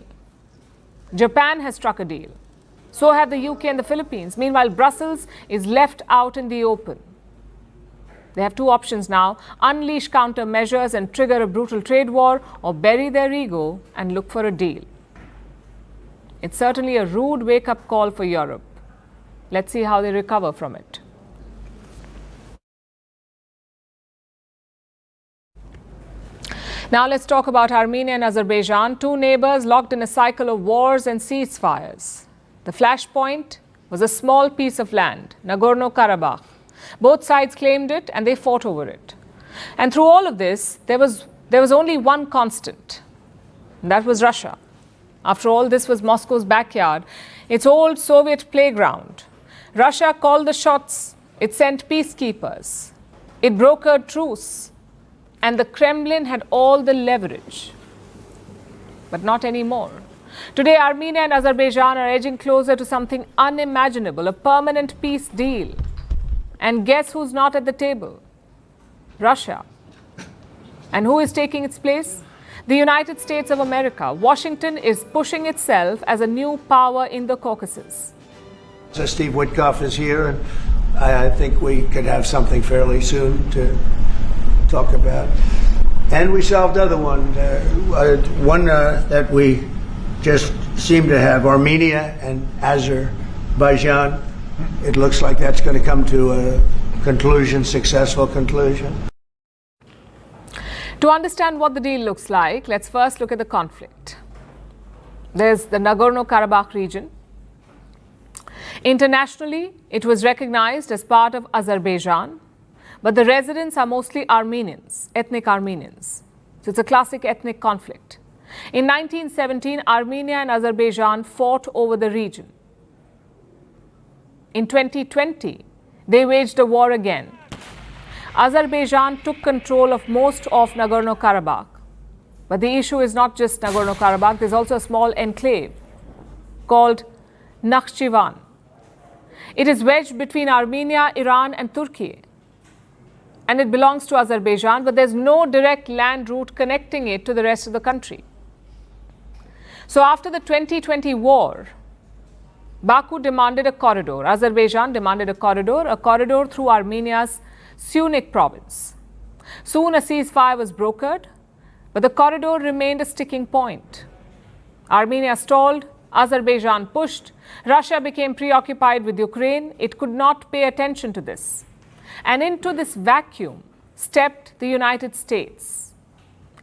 Japan has struck a deal. So have the UK and the Philippines. Meanwhile, Brussels is left out in the open. They have two options now: unleash countermeasures and trigger a brutal trade war, or bury their ego and look for a deal. It's certainly a rude wake-up call for Europe. Let's see how they recover from it. Now let's talk about Armenia and Azerbaijan, two neighbors locked in a cycle of wars and ceasefires. The flashpoint was a small piece of land, Nagorno-Karabakh. Both sides claimed it and they fought over it. And through all of this, there was only one constant, and that was Russia. After all, this was Moscow's backyard, its old Soviet playground. Russia called the shots, it sent peacekeepers, it brokered truce, and the Kremlin had all the leverage. But not anymore. Today, Armenia and Azerbaijan are edging closer to something unimaginable, a permanent peace deal. And guess who's not at the table? Russia. And who is taking its place? The United States of America. Washington is pushing itself as a new power in the Caucasus. So Steve Witkoff is here, and I think we could have something fairly soon to talk about. And we solved other one that we just seem to have, Armenia and Azerbaijan. It looks like that's going to come to a conclusion, successful conclusion. To understand what the deal looks like, let's first look at the conflict. There's the Nagorno-Karabakh region. Internationally, it was recognized as part of Azerbaijan, but the residents are mostly Armenians, ethnic Armenians. So it's a classic ethnic conflict. In 1917, Armenia and Azerbaijan fought over the region. In 2020, they waged a war again. Azerbaijan took control of most of Nagorno-Karabakh. But the issue is not just Nagorno-Karabakh, there's also a small enclave called Nakhchivan. It is wedged between Armenia, Iran and Turkey. And it belongs to Azerbaijan, but there's no direct land route connecting it to the rest of the country. So after the 2020 war, Baku demanded a corridor. Azerbaijan demanded a corridor through Armenia's Syunik province. Soon a ceasefire was brokered, but the corridor remained a sticking point. Armenia stalled, Azerbaijan pushed, Russia became preoccupied with Ukraine. It could not pay attention to this. And into this vacuum stepped the United States.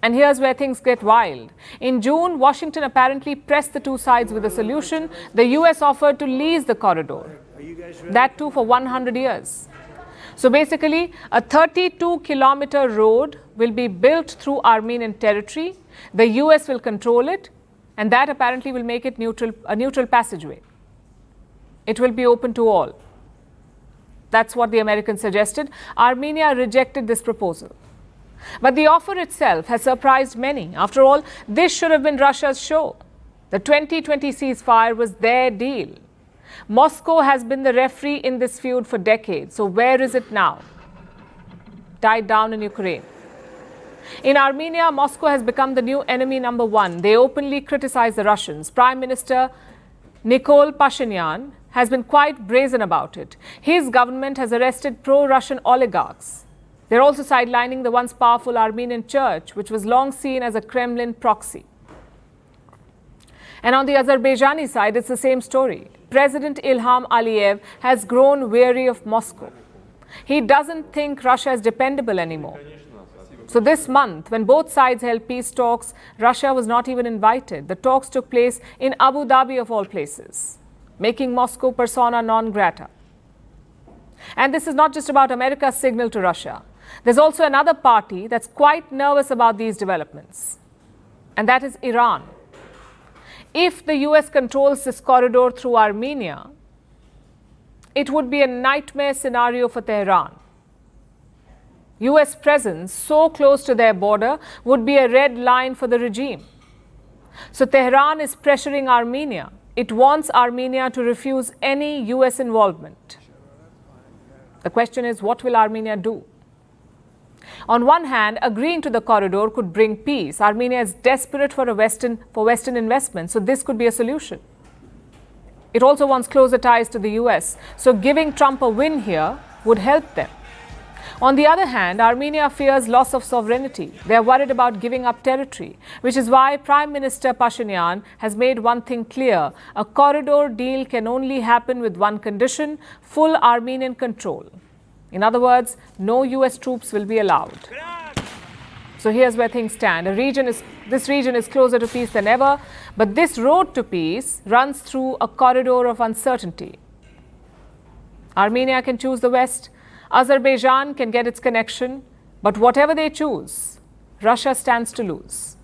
And here's where things get wild. In June, Washington apparently pressed the two sides with a solution. The US offered to lease the corridor, that too for 100 years. So basically, a 32-kilometer road will be built through Armenian territory. The US will control it, and that apparently will make it a neutral passageway. It will be open to all. That's what the Americans suggested. Armenia rejected this proposal. But the offer itself has surprised many. After all, this should have been Russia's show. The 2020 ceasefire was their deal. Moscow has been the referee in this feud for decades. So where is it now? Tied down in Ukraine. In Armenia, Moscow has become the new enemy number one. They openly criticize the Russians. Prime Minister Nikol Pashinyan has been quite brazen about it. His government has arrested pro-Russian oligarchs. They're also sidelining the once powerful Armenian church, which was long seen as a Kremlin proxy. And on the Azerbaijani side, it's the same story. President Ilham Aliyev has grown weary of Moscow. He doesn't think Russia is dependable anymore. So this month, when both sides held peace talks, Russia was not even invited. The talks took place in Abu Dhabi of all places, making Moscow persona non grata. And this is not just about America's signal to Russia. There's also another party that's quite nervous about these developments, and that is Iran. If the US controls this corridor through Armenia, it would be a nightmare scenario for Tehran. US presence so close to their border would be a red line for the regime. So Tehran is pressuring Armenia. It wants Armenia to refuse any US involvement. The question is, what will Armenia do? On one hand, agreeing to the corridor could bring peace. Armenia is desperate for Western investment, so this could be a solution. It also wants closer ties to the US, so giving Trump a win here would help them. On the other hand, Armenia fears loss of sovereignty. They are worried about giving up territory, which is why Prime Minister Pashinyan has made one thing clear: a corridor deal can only happen with one condition: full Armenian control. In other words, no US troops will be allowed. So here's where things stand. This region is closer to peace than ever, but this road to peace runs through a corridor of uncertainty. Armenia can choose the West, Azerbaijan can get its connection, but whatever they choose, Russia stands to lose.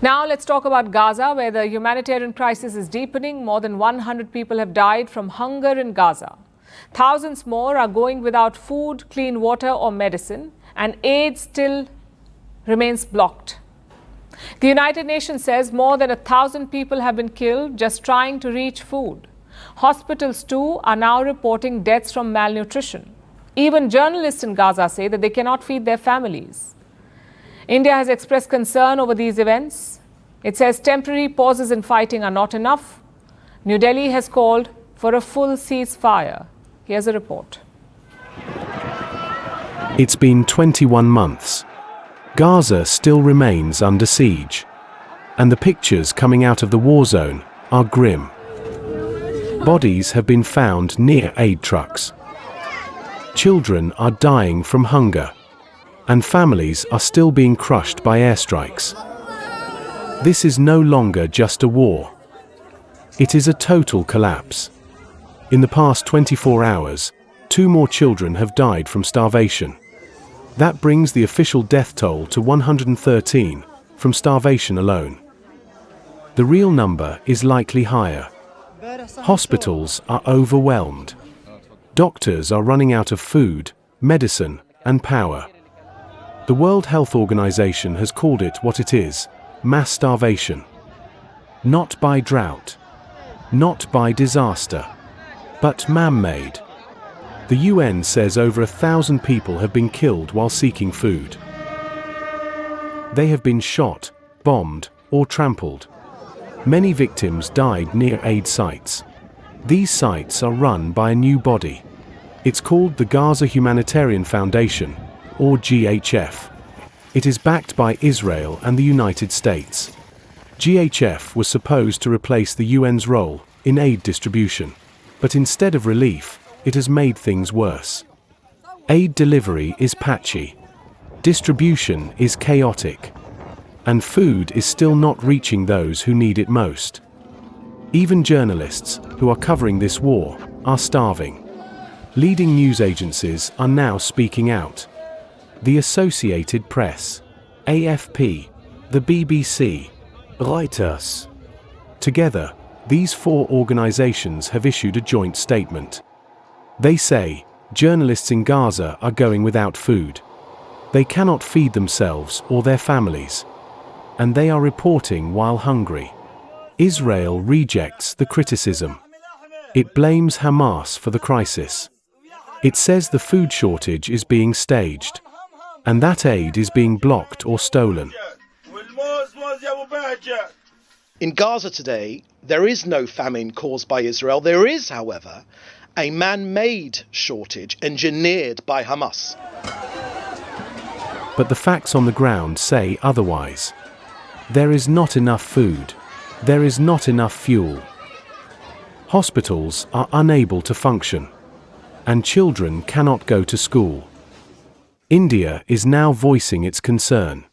Now let's talk about Gaza, where the humanitarian crisis is deepening. More than 100 people have died from hunger in Gaza. Thousands more are going without food, clean water or medicine, and aid still remains blocked. The United Nations says more than 1,000 people have been killed just trying to reach food. Hospitals too are now reporting deaths from malnutrition. Even journalists in Gaza say that they cannot feed their families. India has expressed concern over these events. It says temporary pauses in fighting are not enough. New Delhi has called for a full ceasefire. Here's a report. It's been 21 months. Gaza still remains under siege, and the pictures coming out of the war zone are grim. Bodies have been found near aid trucks. Children are dying from hunger, and families are still being crushed by airstrikes. This is no longer just a war. It is a total collapse. In the past 24 hours, 2 more children have died from starvation. That brings the official death toll to 113 from starvation alone. The real number is likely higher. Hospitals are overwhelmed. Doctors are running out of food, medicine, and power. The World Health Organization has called it what it is: mass starvation. Not by drought, not by disaster, but man-made. The UN says over 1,000 people have been killed while seeking food. They have been shot, bombed, or trampled. Many victims died near aid sites. These sites are run by a new body. It's called the Gaza Humanitarian Foundation, or GHF. It is backed by Israel and the United States. GHF was supposed to replace the UN's role in aid distribution, but instead of relief, it has made things worse. Aid delivery is patchy, distribution is chaotic, and food is still not reaching those who need it most. Even journalists who are covering this war are starving. Leading news agencies are now speaking out. The Associated Press, AFP, the BBC, Reuters. Together, these 4 organizations have issued a joint statement. They say journalists in Gaza are going without food. They cannot feed themselves or their families, and they are reporting while hungry. Israel rejects the criticism. It blames Hamas for the crisis. It says the food shortage is being staged, and that aid is being blocked or stolen. In Gaza today, there is no famine caused by Israel. There is, however, a man-made shortage engineered by Hamas. But the facts on the ground say otherwise. There is not enough food. There is not enough fuel. Hospitals are unable to function, and children cannot go to school. India is now voicing its concern.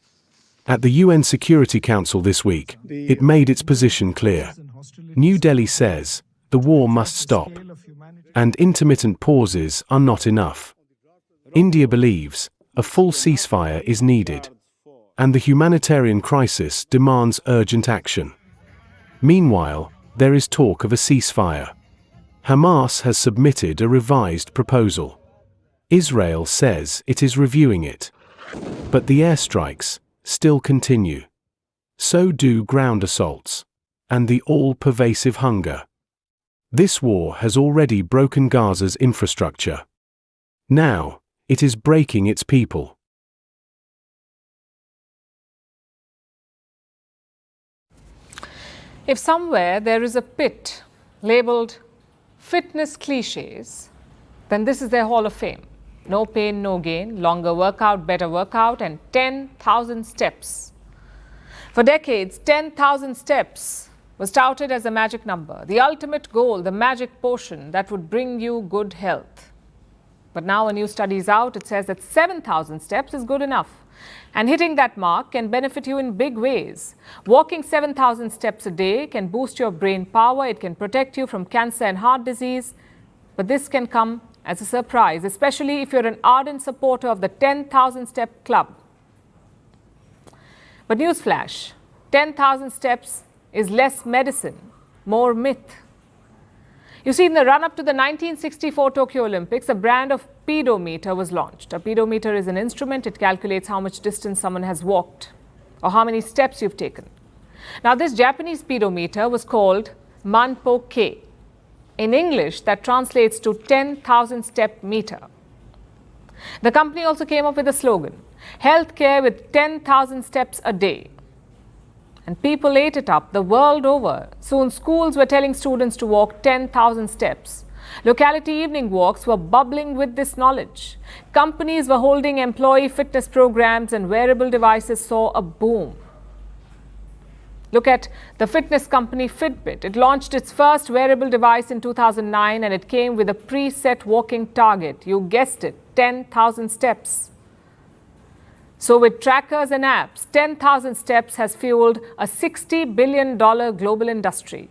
At the UN Security Council this week, it made its position clear. New Delhi says the war must stop, and intermittent pauses are not enough. India believes a full ceasefire is needed, and the humanitarian crisis demands urgent action. Meanwhile, there is talk of a ceasefire. Hamas has submitted a revised proposal. Israel says it is reviewing it. But the airstrikes still continue. So do ground assaults, and the all-pervasive hunger. This war has already broken Gaza's infrastructure. Now, it is breaking its people. If somewhere there is a pit labeled fitness cliches, then this is their Hall of Fame. No pain, no gain, longer workout, better workout, and 10,000 steps. For decades, 10,000 steps was touted as a magic number, the ultimate goal, the magic potion that would bring you good health. But now a new study is out. It says that 7,000 steps is good enough. And hitting that mark can benefit you in big ways. Walking 7,000 steps a day can boost your brain power. It can protect you from cancer and heart disease. But this can come as a surprise, especially if you're an ardent supporter of the 10,000 step club. But newsflash, 10,000 steps is less medicine, more myth. You see, in the run-up to the 1964 Tokyo Olympics, a brand of pedometer was launched. A pedometer is an instrument. It calculates how much distance someone has walked or how many steps you've taken. Now, this Japanese pedometer was called Manpo-ke. In English, that translates to 10,000 step meter. The company also came up with a slogan, healthcare with 10,000 steps a day. And people ate it up the world over. Soon schools were telling students to walk 10,000 steps. Locality evening walks were bubbling with this knowledge. Companies were holding employee fitness programs and wearable devices saw a boom. Look at the fitness company Fitbit. It launched its first wearable device in 2009 and it came with a preset walking target. You guessed it, 10,000 steps. So with trackers and apps, 10,000 steps has fueled a $60 billion global industry.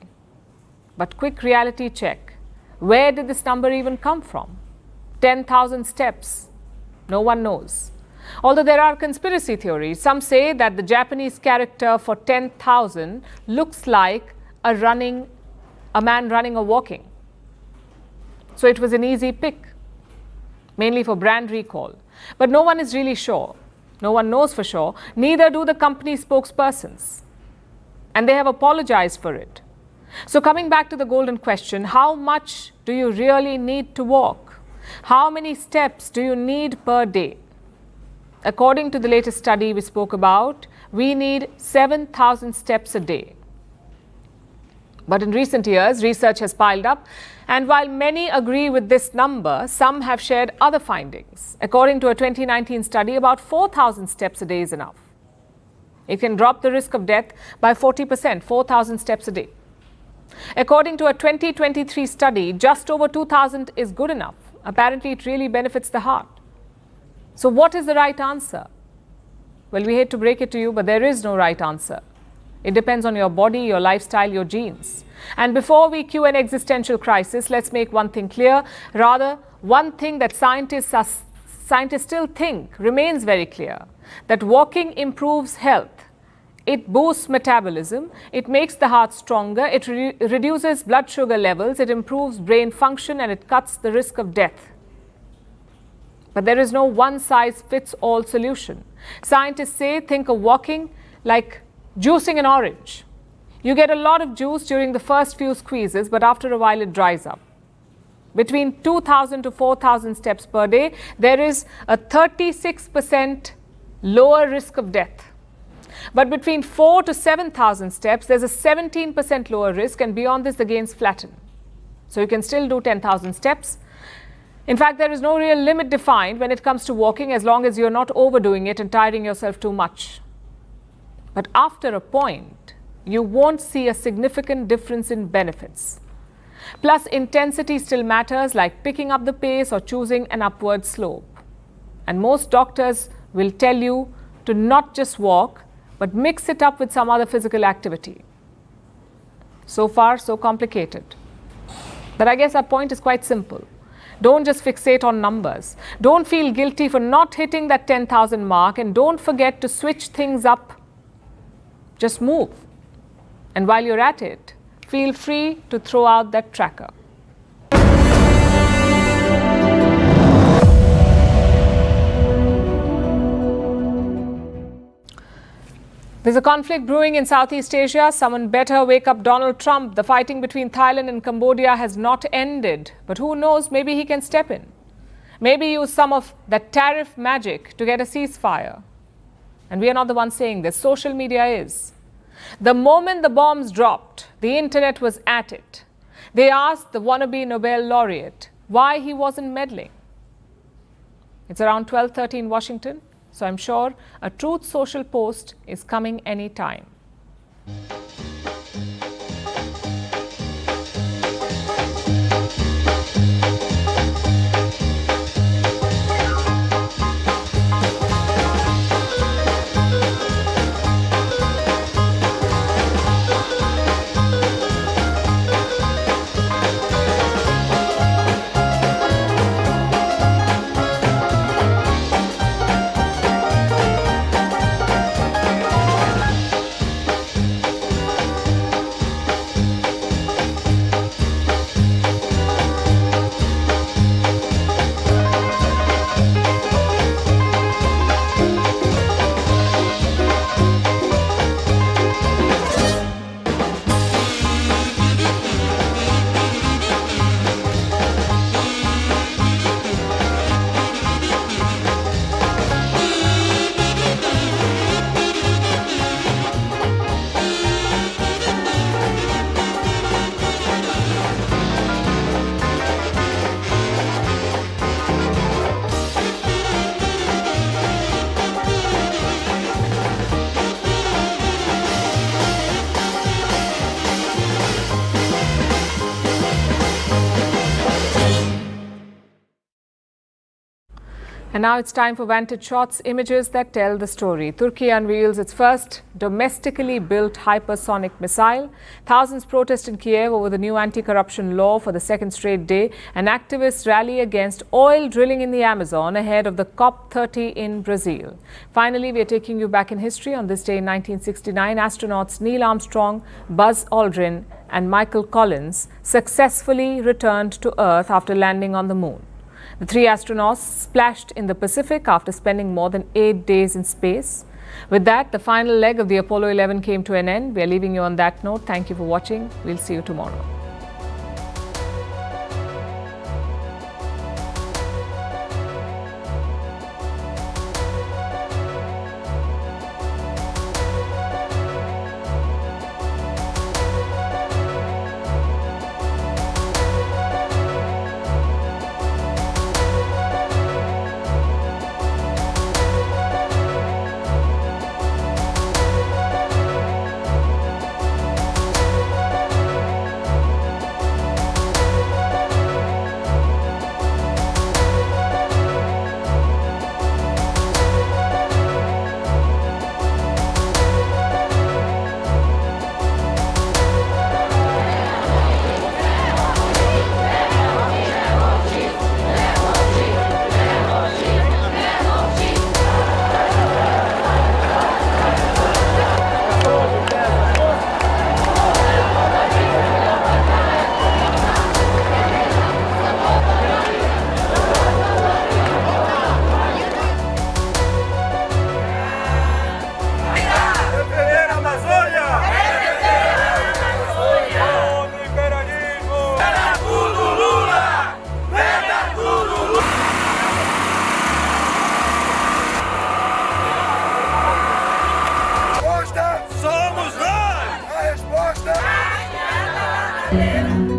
But quick reality check. Where did this number even come from? 10,000 steps. No one knows. Although there are conspiracy theories, some say that the Japanese character for 10,000 looks like a man running or walking. So it was an easy pick, mainly for brand recall. But no one is really sure. No one knows for sure. Neither do the company spokespersons. And they have apologized for it. So coming back to the golden question, how much do you really need to walk? How many steps do you need per day? According to the latest study we spoke about, we need 7,000 steps a day. But in recent years, research has piled up, and while many agree with this number, some have shared other findings. According to a 2019 study, about 4,000 steps a day is enough. It can drop the risk of death by 40%, 4,000 steps a day. According to a 2023 study, just over 2,000 is good enough. Apparently, it really benefits the heart. So what is the right answer? Well, we hate to break it to you, but there is no right answer. It depends on your body, your lifestyle, your genes. And before we cue an existential crisis, let's make one thing clear. Rather, one thing that scientists still think remains very clear, that walking improves health. It boosts metabolism, it makes the heart stronger, it reduces blood sugar levels, it improves brain function, and it cuts the risk of death. But there is no one-size-fits-all solution. Scientists say think of walking like juicing an orange. You get a lot of juice during the first few squeezes, but after a while it dries up. Between 2,000 to 4,000 steps per day, there is a 36% lower risk of death. But between 4,000 to 7,000 steps, there's a 17% lower risk, and beyond this, the gains flatten. So you can still do 10,000 steps. In fact, there is no real limit defined when it comes to walking, as long as you're not overdoing it and tiring yourself too much. But after a point, you won't see a significant difference in benefits. Plus, intensity still matters, like picking up the pace or choosing an upward slope. And most doctors will tell you to not just walk, but mix it up with some other physical activity. So far, so complicated. But I guess our point is quite simple. Don't just fixate on numbers. Don't feel guilty for not hitting that 10,000 mark, and don't forget to switch things up. Just move. And while you're at it, feel free to throw out that tracker. There's a conflict brewing in Southeast Asia. Someone better wake up Donald Trump. The fighting between Thailand and Cambodia has not ended. But who knows, maybe he can step in. Maybe use some of that tariff magic to get a ceasefire. And we are not the ones saying this. Social media is. The moment the bombs dropped, the internet was at it. They asked the wannabe Nobel laureate why he wasn't meddling. It's around 12:30 in Washington, so I'm sure a Truth Social post is coming any time. And now it's time for Vantage Shots, images that tell the story. Turkey unveils its first domestically built hypersonic missile. Thousands protest in Kiev over the new anti-corruption law for the second straight day. And activists rally against oil drilling in the Amazon ahead of the COP30 in Brazil. Finally, we are taking you back in history. On this day in 1969, astronauts Neil Armstrong, Buzz Aldrin and Michael Collins successfully returned to Earth after landing on the moon. The three astronauts splashed in the Pacific after spending more than 8 days in space. With that, the final leg of the Apollo 11 came to an end. We are leaving you on that note. Thank you for watching. We'll see you tomorrow. Somos nós! A resposta é...